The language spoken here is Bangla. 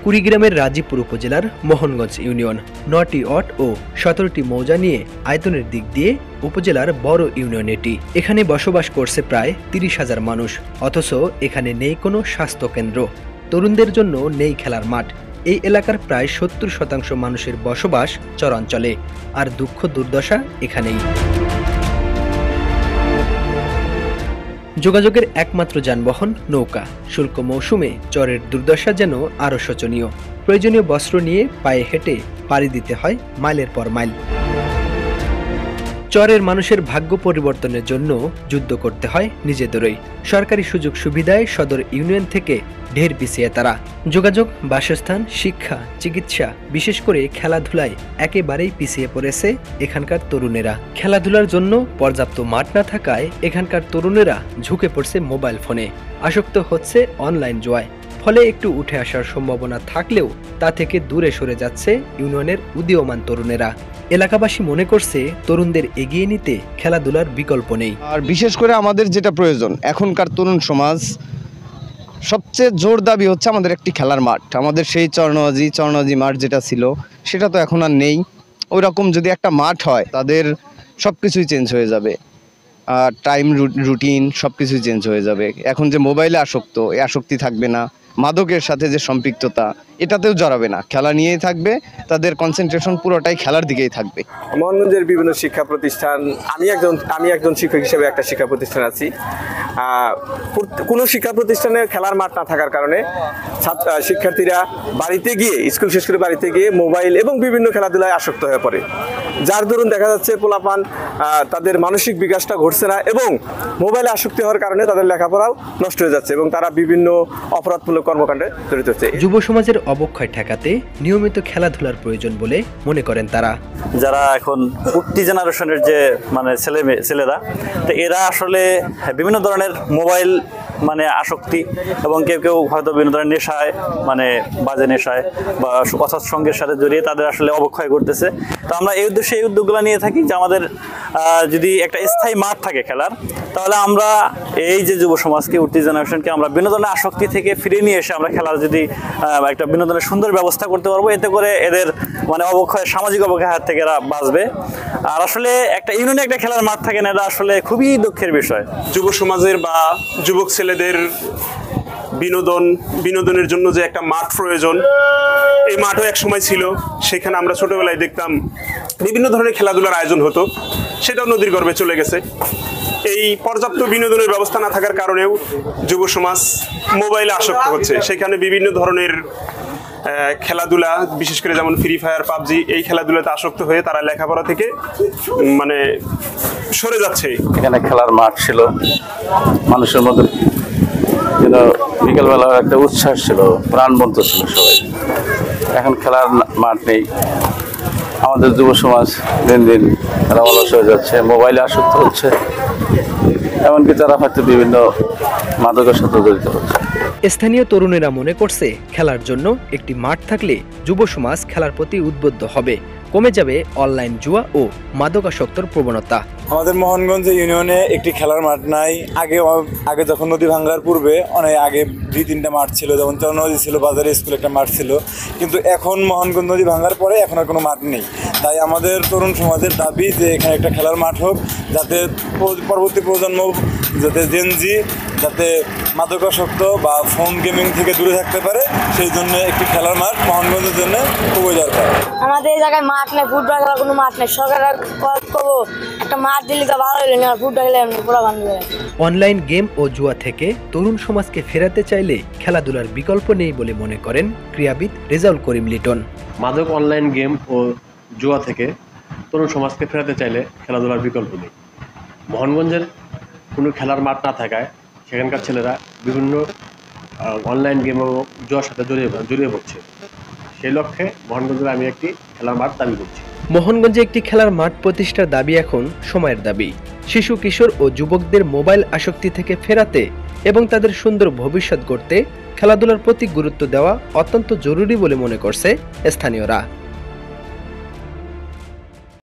কুড়িগ্রামের রাজীবপুর উপজেলার মোহনগঞ্জ ইউনিয়ন ৯টি ওয়ার্ড ও ১৭টি মৌজা নিয়ে আয়তনের দিক দিয়ে উপজেলার বড় ইউনিয়ন এটি। এখানে বসবাস করছে প্রায় ৩০,০০০ মানুষ, অথচ এখানে নেই কোনো স্বাস্থ্যকেন্দ্র, তরুণদের জন্য নেই খেলার মাঠ। এই এলাকার প্রায় ৭০% মানুষের বসবাস চরাঞ্চলে, আর দুঃখ দুর্দশা এখানেই। যোগাযোগের একমাত্র যানবাহন নৌকা। শুল্ক মৌসুমে চরের দুর্দশা যেন আরও শোচনীয়। প্রয়োজনীয় বস্ত্র নিয়ে পায়ে হেঁটে পাড়ি দিতে হয় মাইলের পর মাইল। চরের মানুষের ভাগ্য পরিবর্তনের জন্য যুদ্ধ করতে হয় নিজেদেরই। সরকারি সুযোগ সুবিধায় সদর ইউনিয়ন থেকে ঢের পিছিয়ে তারা। যোগাযোগ, বাসস্থান, শিক্ষা, চিকিৎসা, বিশেষ করে খেলাধুলায় একেবারেই পিছিয়ে পড়েছে এখানকার তরুণেরা। খেলাধুলার জন্য পর্যাপ্ত মাঠ না থাকায় এখানকার তরুণেরা ঝুঁকে পড়ছে মোবাইল ফোনে, আসক্ত হচ্ছে অনলাইন জুয়ায়। ফলে একটু উঠে আসার সম্ভাবনা থাকলেও তা থেকে দূরে সরে যাচ্ছে ইউনিয়নের উদীয়মান তরুণেরা। এলাকাবাসী মনে করছে তরুণদের এগিয়ে নিতে খেলাধুলার বিকল্প নেই। আর বিশেষ করে আমাদের যেটা প্রয়োজন এখনকার তরুণ সমাজ, সবচেয়ে জোর দাবি হচ্ছে আমাদের একটি খেলার মাঠ। আমাদের সেই চরনবাজি মাঠ যেটা ছিল সেটা তো এখন আর নেই। ওই রকম যদি একটা মাঠ হয় তাদের সব কিছুই চেঞ্জ হয়ে যাবে, টাইম রুটিন সব কিছুই চেঞ্জ হয়ে যাবে। এখন যে মোবাইলে আসক্ত, এই আসক্তি থাকবে না। মাদকের সাথে যে সম্পৃক্ততা, এটাতেও জড়াবে না। খেলা নিয়েই থাকবে, তাদের কনসেন্ট্রেশন পুরোটাই খেলার দিকেই থাকবে। মোহনগঞ্জের বিভিন্ন শিক্ষা প্রতিষ্ঠান, আমি একজন শিক্ষক হিসেবে একটা শিক্ষা প্রতিষ্ঠান আছি। কোনো শিক্ষা প্রতিষ্ঠানে খেলার মাঠ না থাকার কারণে শিক্ষার্থীরা বাড়িতে গিয়ে, স্কুল শেষ করে বাড়িতে গিয়ে মোবাইল এবং বিভিন্ন খেলাধুলায় আসক্ত হয়ে পড়ে, যার দরুন দেখা যাচ্ছে পোলাপান তাদের মানসিক বিকাশটা ঘটছে না এবং মোবাইলে আসক্তি হওয়ার কারণে তাদের লেখাপড়াও নষ্ট হয়ে যাচ্ছে এবং তারা বিভিন্ন অপরাধমূলক কর্মকাণ্ডে জড়িত হচ্ছে। যুব সমাজের অবক্ষয় ঠেকাতে নিয়মিত খেলাধুলার প্রয়োজন বলে মনে করেন তারা। যারা এখন উঠতি জেনারেশনের যে ছেলেরা, তো এরা আসলে বিভিন্ন ধরনের মোবাইল আসক্তি এবং কেউ কেউ হয়তো বিভিন্ন ধরনের নেশায়, বাজে নেশায় বা অসৎ সঙ্গের সাথে জড়িয়ে তাদের আসলে অবক্ষয় করতেছে। তো আমরা এই উদ্দেশ্যে এই উদ্যোগগুলো নিয়ে থাকি যে আমাদের যদি একটা স্থায়ী মাঠ থাকে খেলার, তাহলে আমরা এই যে যুব সমাজকে, উঠতি জেনারেশনকে আমরা বিনোদনের আসক্তি থেকে ফিরিয়ে নিয়ে এসে আমরা খেলার যদি একটা বিনোদনের সুন্দর ব্যবস্থা করতে পারবো, এতে করে এদের অবক্ষয়, সামাজিক অবক্ষয় হাত থেকে এরা বাঁচবে। আর আসলে একটা ইউনিয়নে একটা খেলার মাঠ থাকে না, এটা আসলে খুবই দুঃখের বিষয়। যুব সমাজের বা যুবক ছেলেদের বিনোদনের জন্য যে একটা মাঠ প্রয়োজন, এই মাঠও এক সময় ছিল। সেখানে আমরা ছোটবেলায় দেখতাম বিভিন্ন ধরনের খেলাধুলার আয়োজন হতো, সেটাও নদীর গর্ভে চলে গেছে। এই পর্যাপ্ত বিনোদনের ব্যবস্থা না থাকার কারণেও যুব সমাজ মোবাইলে আসক্ত হচ্ছে। সেখানে বিভিন্ন ধরনের খেলাধুলা, বিশেষ করে যেমন ফ্রি ফায়ার, পাবজি, এই খেলাধুলাতে আসক্ত হয়ে তারা লেখাপড়া থেকে সরে যাচ্ছে। এখানে খেলার মাঠ ছিল, মানুষের মধ্যে বিকেলবেলা একটা উচ্ছ্বাস ছিল, প্রাণবন্ত ছিল সবাই। এখন খেলার মাঠ নেই। আমাদের যুব সমাজ দিন দিন তারা অলস হয়ে যাচ্ছে, মোবাইলে আসক্ত হচ্ছে, এমনকি তারা হয়তো বিভিন্ন মাদকের সাথে জড়িত হচ্ছে। স্থানীয় তরুণেরা মনে করছে খেলার জন্য একটি মাঠ থাকলে যুব সমাজ খেলার প্রতি উদ্বুদ্ধ হবে, কমে যাবে অনলাইন জুয়া ও মাদকাসক্তর প্রবণতা। আমাদের মোহনগঞ্জ ইউনিয়নে একটি খেলার মাঠ নাই। আগে যখন নদী ভাঙ্গার পূর্বে অনেক আগে 2-3টা মাঠ ছিল, যেমন চরনবাজি ছিল, বাজারে স্কুল একটা মাঠ ছিল, কিন্তু এখন মোহনগঞ্জ নদী ভাঙ্গার পরে এখন আর কোনো মাঠ নেই। তাই আমাদের তরুণ সমাজের দাবি যে এখানে একটা খেলার মাঠ হোক, যাতে পরবর্তী প্রজন্ম, যাতে জেনজি যাতে মাদকাসক্ত বা ফোন গেমিং থেকে দূরে থাকতে পারে, সেই জন্য একটি খেলার মাঠ মোহনগঞ্জের জন্য খুবই দরকার। আমাদের এই জায়গায় মাঠ নেই, ফুটবল খেলার কোনো মাঠ নেই। সরকার একটা মাঠ দিলে তো ভালো হইল না, ফুটবল খেলে পুরো ভাঙবে। অনলাইন গেম ও জুয়া থেকে তরুণ সমাজকে ফেরাতে চাইলে খেলাধুলার বিকল্প নেই বলে মনে করেন ক্রীড়াবিদ রেজাউল করিম লিটন। মাদক, অনলাইন গেম ও জুয়া থেকে তরুণ সমাজকে ফেরাতে চাইলে খেলাধুলার বিকল্প নেই। মোহনগঞ্জের কোনো খেলার মাঠ না থাকায় সেখানকার ছেলেরা বিভিন্ন অনলাইন গেম ও জুয়ার সাথে জড়িয়ে পড়ছে। সেই লক্ষ্যে মোহনগঞ্জে আমি একটি খেলার মাঠ দাবি করছি। মোহনগঞ্জে একটি খেলার মাঠ প্রতিষ্ঠার দাবি এখন সময়ের দাবি। শিশু, কিশোর ও যুবকদের মোবাইল আসক্তি থেকে ফেরাতে এবং তাদের সুন্দর ভবিষ্যৎ গড়তে খেলাধুলার প্রতি গুরুত্ব দেওয়া অত্যন্ত জরুরি বলে মনে করছে স্থানীয়রা।